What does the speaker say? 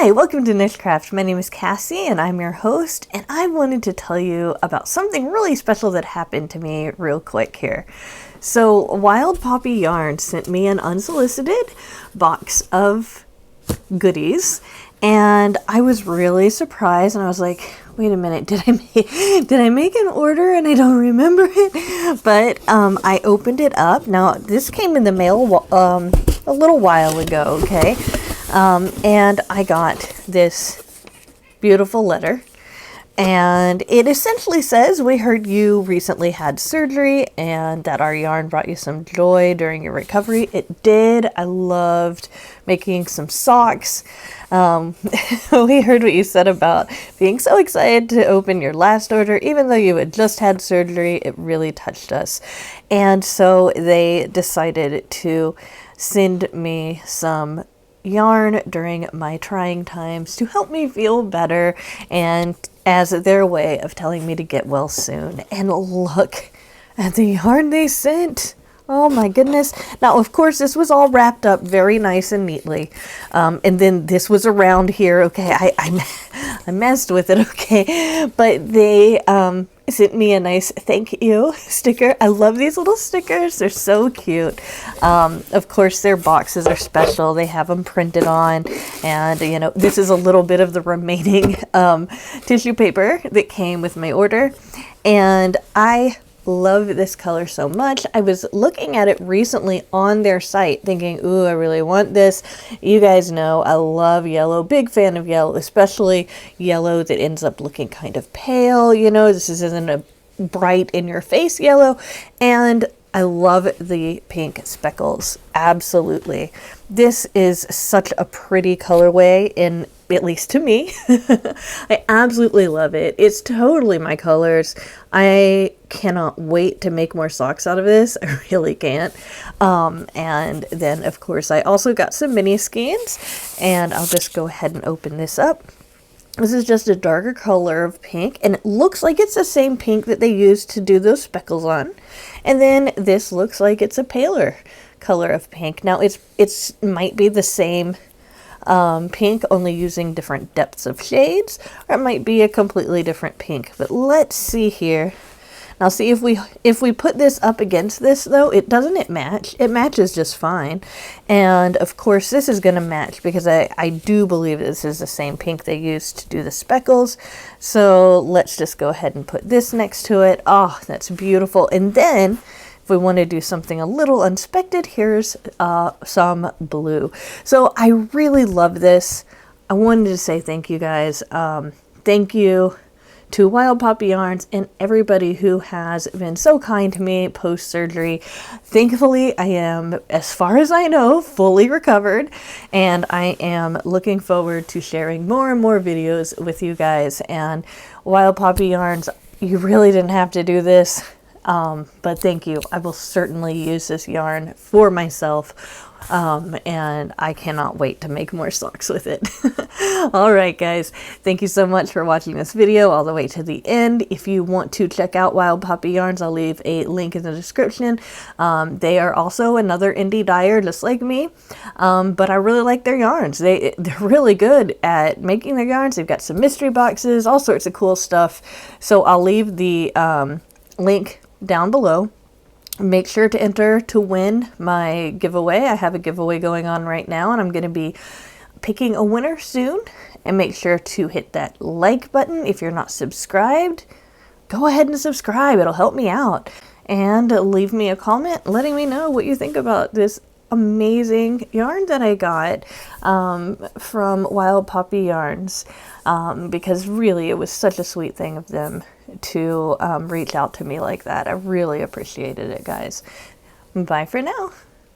Hi, welcome to NicheCraft. My name is Cassie and I'm your host, and I wanted to tell you about something really special that happened to me real quick here. So Wild Poppy Yarn sent me an unsolicited box of goodies, and I was really surprised, and I was like, wait a minute, did I make an order and I don't remember it? But I opened it up. Now this came in the mail a little while ago, okay? And I got this beautiful letter, and it essentially says, we heard you recently had surgery and that our yarn brought you some joy during your recovery. It did. I loved making some socks. We heard what you said about being so excited to open your last order, even though you had just had surgery. It really touched us. And so they decided to send me some yarn during my trying times to help me feel better, and as their way of telling me to get well soon. And look at the yarn they sent. Oh my goodness. Now, of course, this was all wrapped up very nice and neatly. And then this was around here. Okay, I messed with it, okay. But they sent me a nice thank you sticker. I love these little stickers. They're so cute. Of course, their boxes are special. They have them printed on. And, you know, this is a little bit of the remaining tissue paper that came with my order. And I love this color so much. I was looking at it recently on their site thinking, ooh, I really want this. You guys know I love yellow, big fan of yellow, especially yellow that ends up looking kind of pale. You know, this isn't a bright in your face yellow. And I love the pink speckles. Absolutely. This is such a pretty colorway, in at least to me. I absolutely love it. It's totally my colors. I cannot wait to make more socks out of this. I really can't. And then of course I also got some mini skeins, and I'll just go ahead and open this up. This is just a darker color of pink, and it looks like it's the same pink that they used to do those speckles on. And then this looks like it's a paler color of pink. Now it's might be the same pink, only using different depths of shades, or it might be a completely different pink. But let's see here. Now see if we put this up against this, though, it match. It matches just fine. And of course this is going to match because I do believe this is the same pink they used to do the speckles. So let's just go ahead and put this next to it. Oh, that's beautiful. And then if we want to do something a little unexpected, here's some blue. So I really love this. I wanted to say thank you guys. Thank you to Wild Poppy Yarns and everybody who has been so kind to me post-surgery. Thankfully, I am, as far as I know, fully recovered, and I am looking forward to sharing more and more videos with you guys. And Wild Poppy Yarns, you really didn't have to do this, but thank you. I will certainly use this yarn for myself. And I cannot wait to make more socks with it. All right, guys, thank you so much for watching this video all the way to the end. If you want to check out Wild Poppy Yarns, I'll leave a link in the description. They are also another indie dyer just like me, but I really like their yarns. They're really good at making their yarns. They've got some mystery boxes, all sorts of cool stuff. So I'll leave the link down below. Make sure to enter to win my giveaway. I have a giveaway going on right now, and I'm going to be picking a winner soon. And make sure to hit that like button. If you're not subscribed, go ahead and subscribe. It'll help me out. And leave me a comment letting me know what you think about this amazing yarn that I got from Wild Poppy Yarns, because really it was such a sweet thing of them to reach out to me like that. I really appreciated it, guys. Bye for now.